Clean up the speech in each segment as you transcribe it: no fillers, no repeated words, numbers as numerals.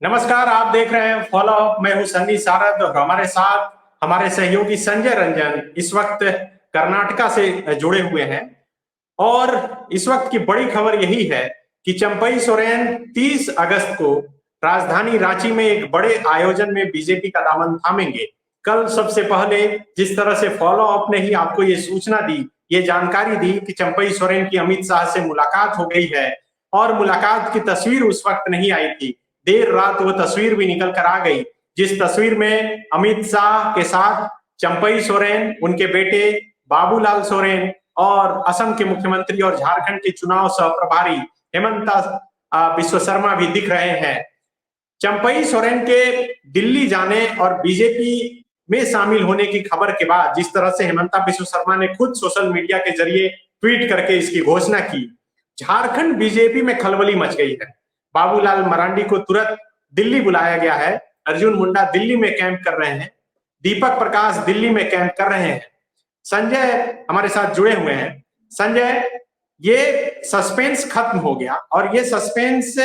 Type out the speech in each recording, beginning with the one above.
नमस्कार, आप देख रहे हैं फॉलो अप। मैं हूं सन्नी सारद और हमारे साथ हमारे सहयोगी संजय रंजन इस वक्त कर्नाटका से जुड़े हुए हैं। और इस वक्त की बड़ी खबर यही है कि चंपई सोरेन 30 अगस्त को राजधानी रांची में एक बड़े आयोजन में बीजेपी का दामन थामेंगे। कल सबसे पहले जिस तरह से फॉलो अप ने ही आपको ये सूचना दी, ये जानकारी दी कि चंपई सोरेन की अमित शाह से मुलाकात हो गई है और मुलाकात की तस्वीर उस वक्त नहीं आई थी। देर रात वो तस्वीर भी निकल कर आ गई, जिस तस्वीर में अमित शाह के साथ चंपई सोरेन, उनके बेटे बाबूलाल सोरेन और असम के मुख्यमंत्री और झारखंड के चुनाव सह प्रभारी हेमंता बिश्व शर्मा भी दिख रहे हैं। चंपई सोरेन के दिल्ली जाने और बीजेपी में शामिल होने की खबर के बाद जिस तरह से हेमंता बिश्व शर्मा ने खुद सोशल मीडिया के जरिए ट्वीट करके इसकी घोषणा की, झारखंड बीजेपी में खलबली मच गई है। बाबूलाल मरांडी को तुरंत दिल्ली बुलाया गया है। अर्जुन मुंडा दिल्ली में कैंप कर रहे हैं, दीपक प्रकाश दिल्ली में कैंप कर रहे हैं। संजय हमारे साथ जुड़े हुए हैं। संजय, ये सस्पेंस खत्म हो गया और ये सस्पेंस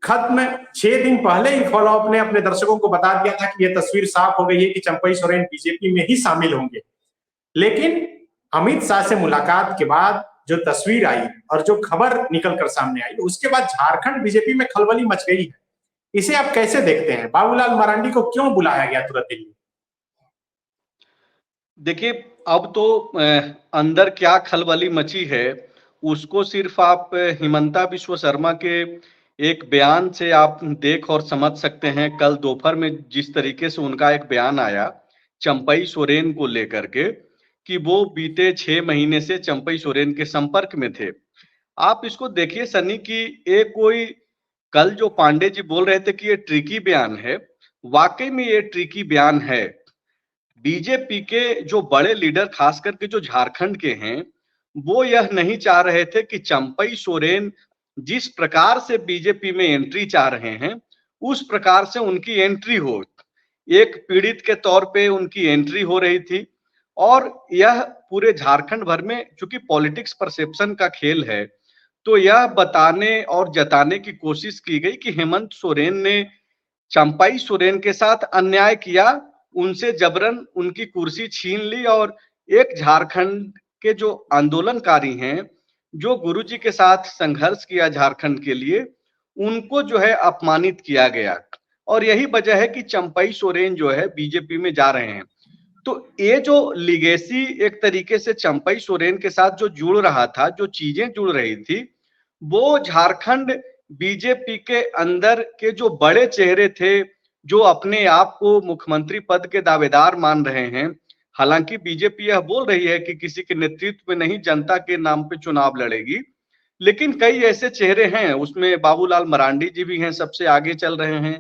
खत्म 6 दिन पहले ही फॉलो अप ने अपने दर्शकों को बता दिया था कि यह तस्वीर साफ हो गई है कि चंपई सोरेन बीजेपी में ही शामिल होंगे। लेकिन अमित शाह से मुलाकात के बाद जो तस्वीर आई और जो खबर निकल कर सामने आई, उसके बाद झारखंड बीजेपी में खलबली मच गई है। इसे आप कैसे देखते हैं? बाबूलाल मरांडी को क्यों बुलाया गया तुरंत दिल्ली? देखिए, अब तो अंदर क्या खलबली मची है उसको सिर्फ आप हिमंता बिश्व शर्मा के एक बयान से आप देख और समझ सकते हैं। कल दोपहर में जिस तरीके से उनका एक बयान आया चंपई सोरेन को लेकर के कि वो बीते 6 महीने से चंपई सोरेन के संपर्क में थे। आप इसको देखिए सनी कि ये कोई कल जो पांडे जी बोल रहे थे कि ये ट्रिकी बयान है, वाकई में ये ट्रिकी बयान है। बीजेपी के जो बड़े लीडर खास करके जो झारखंड के हैं, वो यह नहीं चाह रहे थे कि चंपई सोरेन जिस प्रकार से बीजेपी में एंट्री चाह रहे हैं, उस प्रकार से उनकी एंट्री हो। एक पीड़ित के तौर पे उनकी एंट्री हो रही थी और यह पूरे झारखंड भर में चूंकि पॉलिटिक्स परसेप्शन का खेल है, तो यह बताने और जताने की कोशिश की गई कि हेमंत सोरेन ने चंपई सोरेन के साथ अन्याय किया, उनसे जबरन उनकी कुर्सी छीन ली और एक झारखंड के जो आंदोलनकारी हैं, जो गुरुजी के साथ संघर्ष किया झारखंड के लिए, उनको जो है अपमानित किया गया। और यही वजह है कि चंपई सोरेन जो है बीजेपी में जा रहे हैं। तो ये जो लिगेसी एक तरीके से चंपई सोरेन के साथ जो जुड़ रहा था, जो चीजें जुड़ रही थी, वो झारखंड बीजेपी के अंदर के जो बड़े चेहरे थे, जो अपने आप को मुख्यमंत्री पद के दावेदार मान रहे हैं। हालांकि बीजेपी यह बोल रही है कि किसी के नेतृत्व में नहीं, जनता के नाम पे चुनाव लड़ेगी, लेकिन कई ऐसे चेहरे हैं, उसमें बाबूलाल मरांडी जी भी हैं, सबसे आगे चल रहे हैं।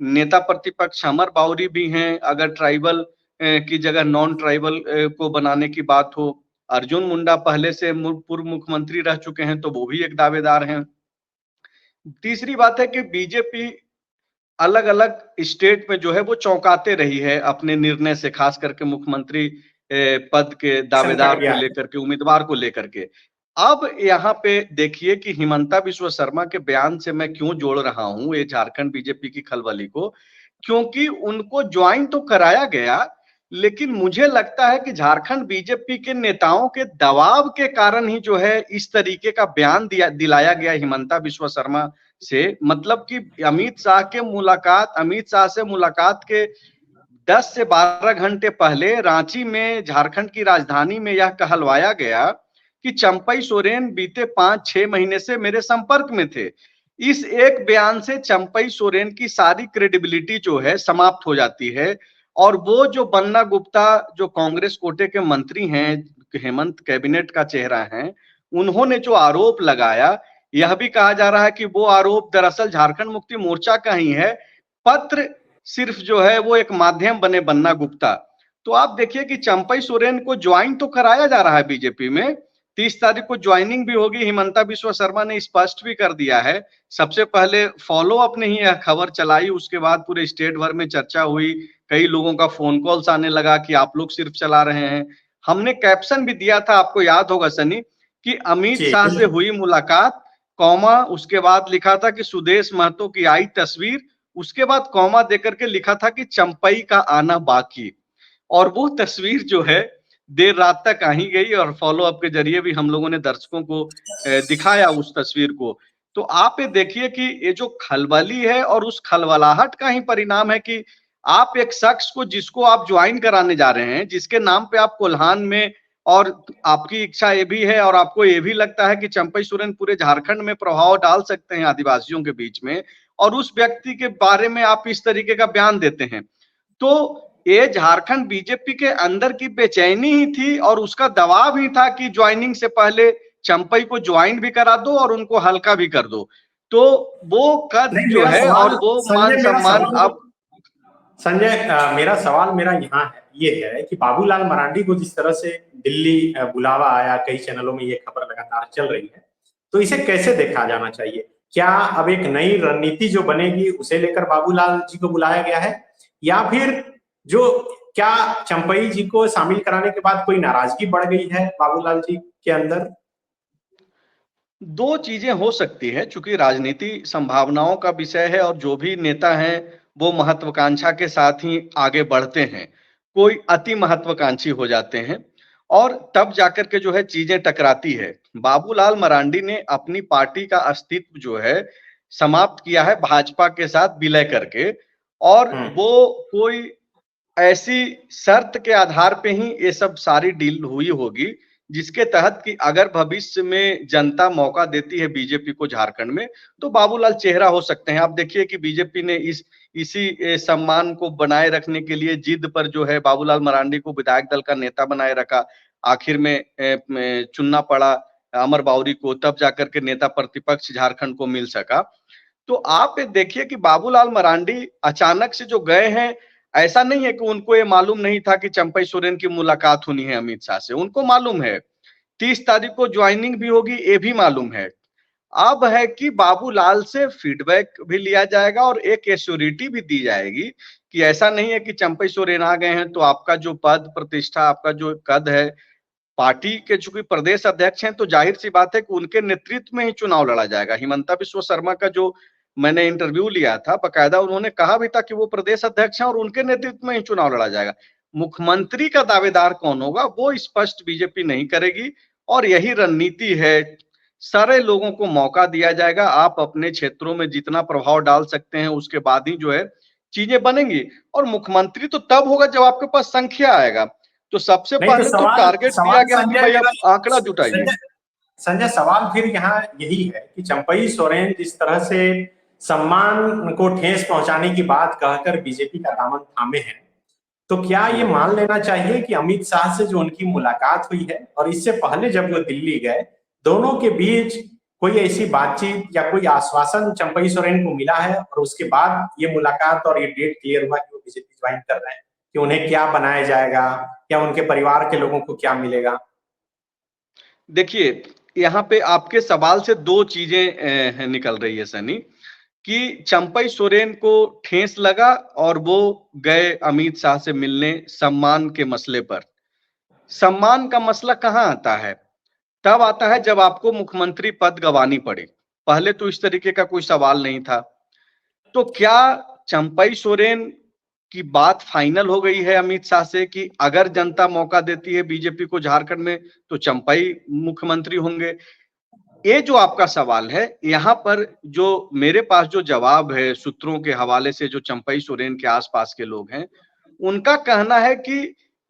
नेता प्रतिपक्ष अमर बाउरी भी हैं, अगर ट्राइबल की जगह नॉन ट्राइबल को बनाने की बात हो। अर्जुन मुंडा पहले से पूर्व मुख्यमंत्री रह चुके हैं, तो वो भी एक दावेदार हैं। तीसरी बात है कि बीजेपी अलग अलग स्टेट में जो है वो चौंकाते रही है अपने निर्णय से, खास करके मुख्यमंत्री पद के दावेदार को लेकर के, उम्मीदवार को लेकर के। अब यहाँ पे देखिए कि हिमंता बिश्व शर्मा के बयान से मैं क्यों जोड़ रहा हूं ये झारखंड बीजेपी की खलबली को, क्योंकि उनको ज्वाइन तो कराया गया, लेकिन मुझे लगता है कि झारखंड बीजेपी के नेताओं के दबाव के कारण ही जो है इस तरीके का बयान दिलाया गया हिमंता बिश्व शर्मा से। मतलब कि अमित शाह से मुलाकात के 10 से 12 घंटे पहले रांची में, झारखंड की राजधानी में यह कहलवाया गया कि चंपई सोरेन बीते 5-6 महीने से मेरे संपर्क में थे। इस एक बयान से चंपई सोरेन की सारी क्रेडिबिलिटी जो है समाप्त हो जाती है। और वो जो बन्ना गुप्ता जो कांग्रेस कोटे के मंत्री हैं, हेमंत कैबिनेट का चेहरा है, उन्होंने जो आरोप लगाया, यह भी कहा जा रहा है कि वो आरोप दरअसल झारखंड मुक्ति मोर्चा का ही है, पत्र सिर्फ जो है वो एक माध्यम बने बन्ना गुप्ता। तो आप देखिए कि चंपई सोरेन को ज्वाइन तो कराया जा रहा है बीजेपी में, 30 तारीख को ज्वाइनिंग भी होगी। हिमंता बिश्व शर्मा ने स्पष्ट भी कर दिया है। सबसे पहले फॉलो अप ने ही यह खबर चलाई, उसके बाद पूरे स्टेट भर में चर्चा हुई, कई लोगों का फोन कॉल्स आने लगा कि आप लोग सिर्फ चला रहे हैं। हमने कैप्शन भी दिया था, आपको याद होगा सनी, कि अमित शाह से हुई मुलाकात, कॉमा उसके बाद लिखा था कि सुदेश महतो की आई तस्वीर, उसके बाद कॉमा देकर के लिखा था कि चंपई का आना बाकी। और वो तस्वीर जो है देर रात तक आ ही गई और फॉलो अप के जरिए भी हम लोगों ने दर्शकों को दिखाया उस तस्वीर को। तो आप ये देखिए कि ये जो खलबली है और उस खलबलाहट का ही परिणाम है कि आप एक शख्स को जिसको आप ज्वाइन कराने जा रहे हैं, जिसके नाम पे आप कोल्हान में, और आपकी इच्छा ये भी है और आपको ये भी लगता है कि चंपई सोरेन पूरे झारखंड में प्रभाव डाल सकते हैं आदिवासियों के बीच में, और उस व्यक्ति के बारे में आप इस तरीके का बयान देते हैं। तो ये झारखंड बीजेपी के अंदर की बेचैनी ही थी और उसका दबाव ही था कि ज्वाइनिंग से पहले चंपई को ज्वाइन भी करा दो और उनको हल्का भी कर दो। तो वो कद नहीं, जो मेरा है और सवाल वो मान संजय, मेरा सम्मान सवाल अब संजय मेरा सवाल मेरा यहाँ है, ये है कि बाबूलाल मरांडी को जिस तरह से दिल्ली बुलावा आया, कई चैनलों में ये खबर लगातार चल रही है, तो इसे कैसे देखा जाना चाहिए? क्या अब एक नई रणनीति जो बनेगी उसे लेकर बाबूलाल जी को बुलाया गया है, या फिर जो क्या चंपई जी को शामिल कराने के बाद कोई नाराजगी बढ़ गई है बाबूलाल जी के अंदर? दो चीजें हो सकती है, चूंकि राजनीति संभावनाओं का विषय है और जो भी नेता हैं वो महत्वाकांक्षा के साथ ही आगे बढ़ते हैं। कोई अति महत्वाकांक्षी हो जाते हैं और तब जाकर के जो है चीजें टकराती है। बाबूलाल मरांडी ने अपनी पार्टी का अस्तित्व जो है समाप्त किया है भाजपा के साथ विलय करके, और वो कोई ऐसी शर्त के आधार पे ही ये सब सारी डील हुई होगी जिसके तहत कि अगर भविष्य में जनता मौका देती है बीजेपी को झारखंड में, तो बाबूलाल चेहरा हो सकते हैं। आप देखिए कि बीजेपी ने इसी सम्मान को बनाए रखने के लिए जिद पर जो है बाबूलाल मरांडी को विधायक दल का नेता बनाए रखा। आखिर में चुनना पड़ा अमर बाउरी को, तब जाकर के नेता प्रतिपक्ष झारखंड को मिल सका। तो आप ये देखिए कि बाबूलाल मरांडी अचानक से जो गए हैं, ऐसा नहीं है कि उनको ये मालूम नहीं था कि चंपई सोरेन की मुलाकात होनी है अमित शाह से, उनको मालूम है। 30 तारीख को ज्वाइनिंग भी होगी, ये भी मालूम है। अब है कि बाबूलाल से फीडबैक भी लिया जाएगा और एक एश्योरिटी भी दी जाएगी कि ऐसा नहीं है कि चंपई सोरेन आ गए हैं तो आपका जो पद प्रतिष्ठा, आपका जो कद है, पार्टी के चूंकि प्रदेश अध्यक्ष हैं तो जाहिर सी बात है कि उनके नेतृत्व में ही चुनाव लड़ा जाएगा। हिमंता बिस्वा शर्मा का जो मैंने इंटरव्यू लिया था, बकायदा उन्होंने कहा भी था कि वो प्रदेश अध्यक्ष हैं और उनके नेतृत्व में ही चुनाव लड़ा जाएगा। मुख्यमंत्री का दावेदार कौन होगा वो स्पष्ट बीजेपी नहीं करेगी, और यही रणनीति है। सारे लोगों को मौका दिया जाएगा, आप अपने क्षेत्रों में जितना प्रभाव डाल सकते हैं उसके बाद ही जो है चीजें बनेंगी। और मुख्यमंत्री तो तब होगा जब आपके पास संख्या आएगा। तो सबसे नहीं, तो पहले तो सवाल टारगेट दिया सवाल गया कि संजय भाई मेरा आप आंकड़ा जुटाइए। संजय संजय सवाल फिर यहाँ यही है कि चंपई सोरेन जिस तरह से सम्मान को ठेस पहुंचाने की बात कहकर बीजेपी का दामन थामे हैं, तो क्या ये मान लेना चाहिए कि अमित शाह से जो उनकी मुलाकात हुई है और इससे पहले जब वो दिल्ली गए, दोनों के बीच कोई ऐसी बातचीत या कोई आश्वासन चंपई सोरेन को मिला है, और उसके बाद ये मुलाकात और ये डेट क्लियर हुआ कि वो बीजेपी ज्वाइन कर रहे हैं, कि उन्हें क्या बनाया जाएगा या उनके परिवार के लोगों को क्या मिलेगा? देखिए, यहाँ पे आपके सवाल से दो चीजें निकल रही है सनी, कि चंपई सोरेन को ठेस लगा और वो गए अमित शाह से मिलने सम्मान के मसले पर। सम्मान का मसला कहाँ आता है? तब आता है जब आपको मुख्यमंत्री पद गंवानी पड़े। पहले तो इस तरीके का कोई सवाल नहीं था। तो क्या चंपई सोरेन की बात फाइनल हो गई है अमित शाह से कि अगर जनता मौका देती है बीजेपी को झारखंड में तो चंपई मुख्यमंत्री होंगे? ये जो आपका सवाल है, यहाँ पर जो मेरे पास जो जवाब है सूत्रों के हवाले से, जो चंपई सोरेन के आसपास के लोग हैं, उनका कहना है कि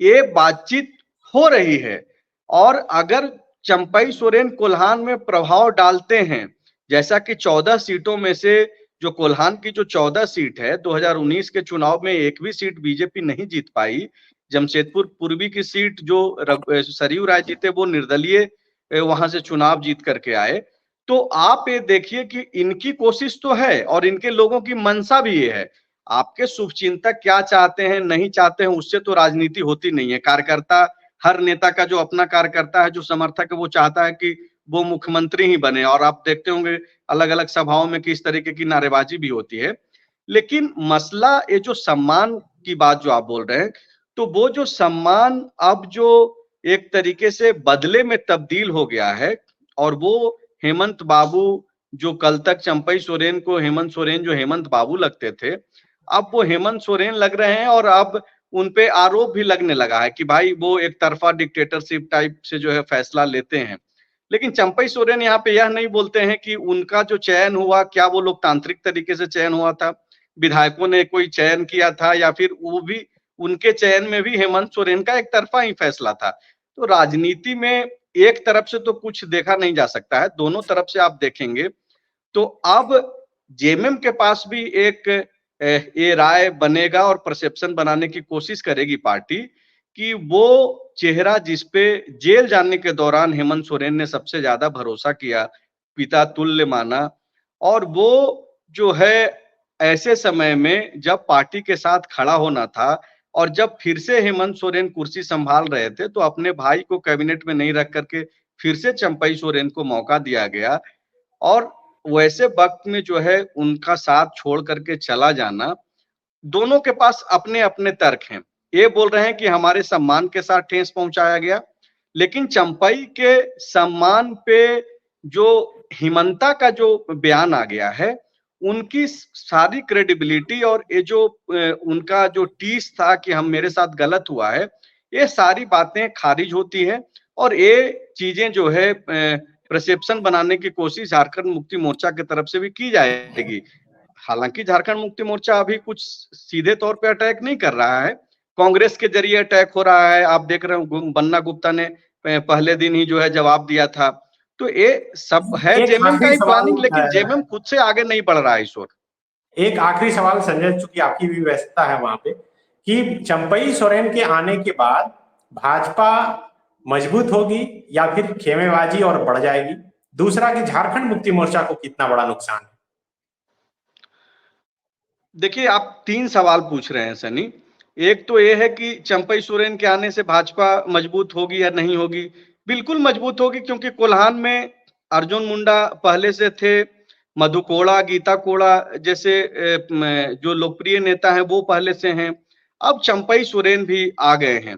ये बातचीत हो रही है, और अगर चंपई सोरेन कोल्हान में प्रभाव डालते हैं, जैसा कि 14 सीटों में से जो कोल्हान की जो 14 सीट है, 2019 के चुनाव में एक भी सीट बीजेपी नहीं जीत पाई। जमशेदपुर पूर्वी की सीट जो सरयू राय जीते वो निर्दलीय वहां से चुनाव जीत करके आए। तो आप ये देखिए कि इनकी कोशिश तो है और इनके लोगों की मंशा भी ये है। आपके शुभचिंतक क्या चाहते हैं नहीं चाहते हैं उससे तो राजनीति होती नहीं है। कार्यकर्ता, हर नेता का जो अपना कार्यकर्ता है, जो समर्थक है, वो चाहता है कि वो मुख्यमंत्री ही बने, और आप देखते होंगे अलग अलग सभाओं में किस तरीके की नारेबाजी भी होती है। लेकिन मसला ये जो सम्मान की बात जो आप बोल रहे हैं, तो वो जो सम्मान अब जो एक तरीके से बदले में तब्दील हो गया है, और वो हेमंत बाबू जो कल तक चंपई सोरेन को हेमंत सोरेन जो हेमंत बाबू लगते थे, अब वो हेमंत सोरेन लग रहे हैं और अब उन पे आरोप भी लगने लगा है कि भाई वो एक तरफा डिक्टेटरशिप टाइप से जो है फैसला लेते हैं। लेकिन चंपई सोरेन यहाँ पे यह नहीं बोलते हैं कि उनका जो चयन हुआ क्या वो लोकतांत्रिक तरीके से चयन हुआ था, विधायकों ने कोई चयन किया था, या फिर वो भी उनके चयन में भी हेमंत सोरेन का एक तरफा ही फैसला था। तो राजनीति में एक तरफ से तो कुछ देखा नहीं जा सकता है, दोनों तरफ से आप देखेंगे तो अब जेएमएम के पास भी एक ये राय बनेगा और परसेप्शन बनाने की कोशिश करेगी पार्टी कि वो चेहरा जिसपे जेल जाने के दौरान हेमंत सोरेन ने सबसे ज्यादा भरोसा किया, पिता तुल्य माना, और वो जो है ऐसे समय में जब पार्टी के साथ खड़ा होना था और जब फिर से हेमंत सोरेन कुर्सी संभाल रहे थे तो अपने भाई को कैबिनेट में नहीं रख करके फिर से चंपई सोरेन को मौका दिया गया। और वैसे वक्त में जो है उनका साथ छोड़ करके चला जाना, दोनों के पास अपने अपने तर्क हैं। ये बोल रहे हैं कि हमारे सम्मान के साथ ठेस पहुंचाया गया, लेकिन चंपई के सम्मान पे जो हिमंता का जो बयान आ गया है, उनकी सारी क्रेडिबिलिटी और ये जो उनका जो टीस था कि हम मेरे साथ गलत हुआ है, ये सारी बातें खारिज होती है और ये चीजें जो है परसेप्शन बनाने की कोशिश झारखंड मुक्ति मोर्चा की तरफ से भी की जाएगी। हालांकि झारखंड मुक्ति मोर्चा अभी कुछ सीधे तौर पे अटैक नहीं कर रहा है, कांग्रेस के जरिए अटैक हो रहा है। आप देख रहे हो बन्ना गुप्ता ने पहले दिन ही जो है जवाब दिया था। तो ये सब है एक जेएमएम का आखिरी ही प्लानिंग, लेकिन सवाल, जेएमएम खुद से आगे नहीं बढ़ रहा है इस वक्त। एक आखिरी सवाल संजय, चूंकि आपकी भी व्यस्तता है वहां पे, कि चंपई सोरेन के आने के बाद भाजपा मजबूत होगी या फिर खेमेबाजी और बढ़ जाएगी? दूसरा कि झारखंड मुक्ति मोर्चा को कितना बड़ा नुकसान है? देखिए, आप 3 सवाल पूछ रहे हैं सनी। एक तो ये है कि चंपई सोरेन के आने से भाजपा मजबूत होगी या नहीं होगी। बिल्कुल मजबूत होगी, क्योंकि कोल्हान में अर्जुन मुंडा पहले से थे, मधु कोड़ा, गीता कोड़ा जैसे जो लोकप्रिय नेता हैं वो पहले से हैं। अब चंपई सोरेन भी आ गए हैं।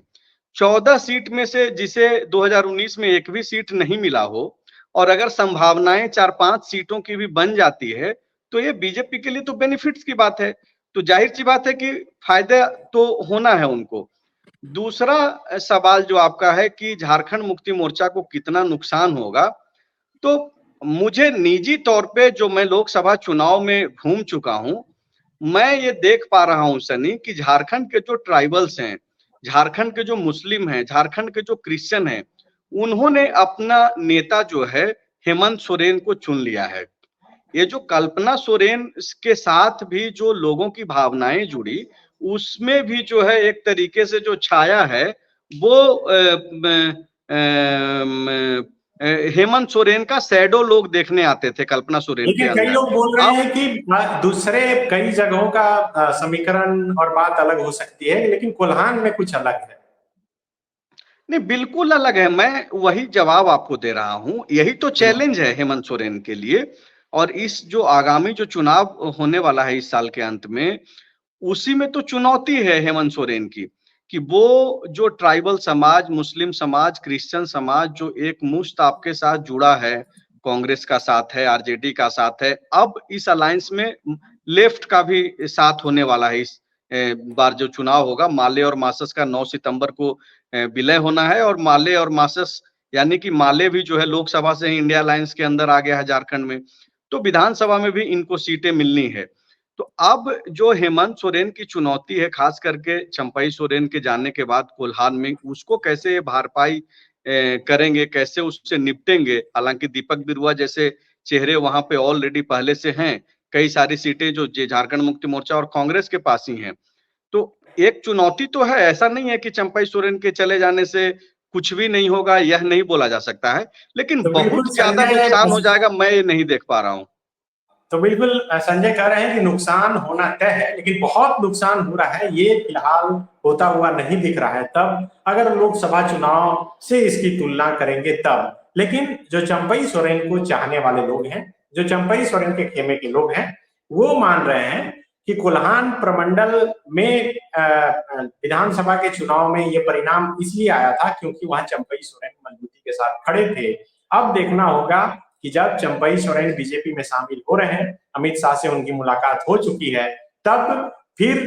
14 सीट में से जिसे 2019 में एक भी सीट नहीं मिला हो, और अगर संभावनाएं 4-5 सीटों की भी बन जाती है, तो ये बीजेपी के लिए तो बेनिफिट्स की बात है। तो जाहिर सी बात है कि फायदा तो होना है उनको। दूसरा सवाल जो आपका है कि झारखंड मुक्ति मोर्चा को कितना नुकसान होगा, तो मुझे निजी तौर पे जो मैं लोकसभा चुनाव में घूम चुका हूं, मैं ये देख पा रहा हूं सनी कि झारखंड के जो ट्राइबल्स हैं, झारखंड के जो मुस्लिम हैं, झारखंड के जो क्रिश्चियन हैं, उन्होंने अपना नेता जो है हेमंत सोरेन को चुन लिया है। ये जो कल्पना सोरेन के साथ भी जो लोगों की भावनाएं जुड़ी, उसमें भी जो है एक तरीके से जो छाया है वो हेमंत सोरेन का शैडो लोग देखने आते थे कल्पना सोरेन के लेकिन कई अंदर। लोग बोल रहे अब हैं कि दूसरे कई जगहों का समीकरण और बात अलग हो सकती है, लेकिन कोल्हान में कुछ अलग है। नहीं, बिल्कुल अलग है। मैं वही जवाब आपको दे रहा हूं, यही तो चैलेंज है हेमंत सोरेन के लिए। और इस जो आगामी जो चुनाव होने वाला है इस साल के अंत में, उसी में तो चुनौती है हेमंत सोरेन की, कि वो जो ट्राइबल समाज, मुस्लिम समाज, क्रिश्चियन समाज जो एक मुश्त आपके साथ जुड़ा है, कांग्रेस का साथ है, आरजेडी का साथ है, अब इस अलायंस में लेफ्ट का भी साथ होने वाला है। इस बार जो चुनाव होगा, माले और मासस का 9 सितंबर को विलय होना है, और माले और मासस यानी कि माले भी जो है लोकसभा से ही इंडिया अलायंस के अंदर आ गया है झारखंड में, तो विधानसभा में भी इनको सीटें मिलनी है। तो अब जो हेमंत सोरेन की चुनौती है, खास करके चंपई सोरेन के जाने के बाद कोल्हान में, उसको कैसे भारपाई करेंगे, कैसे उससे निपटेंगे। हालांकि दीपक बिरुआ जैसे चेहरे वहां पे ऑलरेडी पहले से हैं, कई सारी सीटें जो झारखंड मुक्ति मोर्चा और कांग्रेस के पास ही हैं। तो एक चुनौती तो है, ऐसा नहीं है कि चंपई सोरेन के चले जाने से कुछ भी नहीं होगा, यह नहीं बोला जा सकता है, लेकिन तो बिल्कुल बहुत ज्यादा संजय, नुकसान हो जाएगा, मैं ये नहीं देख पा रहा हूं। तो बिल्कुल संजय कह रहे हैं कि नुकसान होना तय है, लेकिन बहुत नुकसान हो रहा है ये फिलहाल होता हुआ नहीं दिख रहा है। तब अगर लोकसभा चुनाव से इसकी तुलना करेंगे तब, लेकिन जो चंपई सोरेन को चाहने वाले लोग हैं, जो चंपई सोरेन के खेमे के लोग हैं, वो मान रहे हैं कि कोल्हान प्रमंडल में विधानसभा के चुनाव में ये परिणाम इसलिए आया था क्योंकि वहां चंपई सोरेन मजबूती के साथ खड़े थे। अब देखना होगा कि जब चंपई सोरेन बीजेपी में शामिल हो रहे हैं, अमित शाह से उनकी मुलाकात हो चुकी है, तब फिर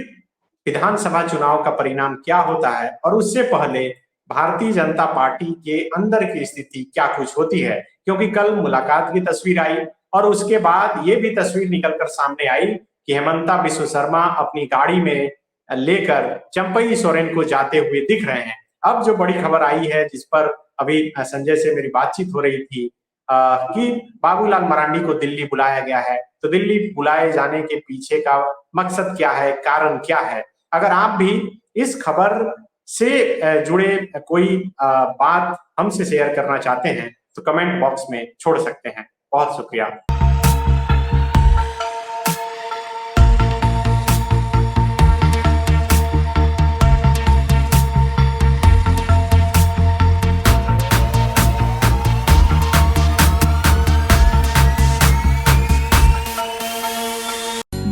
विधानसभा चुनाव का परिणाम क्या होता है और उससे पहले भारतीय जनता पार्टी के अंदर की स्थिति क्या कुछ होती है। क्योंकि कल मुलाकात की तस्वीर आई और उसके बाद ये भी तस्वीर निकलकर सामने आई कि हेमंता बिश्व शर्मा अपनी गाड़ी में लेकर चंपई सोरेन को जाते हुए दिख रहे हैं। अब जो बड़ी खबर आई है, जिस पर अभी संजय से मेरी बातचीत हो रही थी, कि बाबूलाल मरांडी को दिल्ली बुलाया गया है, तो दिल्ली बुलाए जाने के पीछे का मकसद क्या है, कारण क्या है? अगर आप भी इस खबर से जुड़े कोई बात हमसे शेयर करना चाहते हैं तो कमेंट बॉक्स में छोड़ सकते हैं। बहुत शुक्रिया।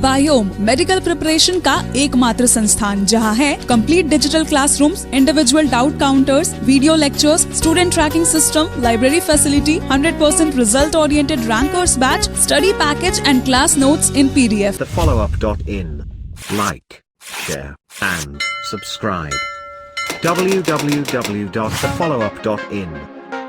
बायोम मेडिकल प्रिपरेशन का एकमात्र संस्थान जहां है complete digital classrooms, individual doubt counters, video lectures, student tracking system, library facility, 100% result oriented rankers batch, study package and class notes in PDF. thefollowup.in. Like, share, and subscribe. www.thefollowup.in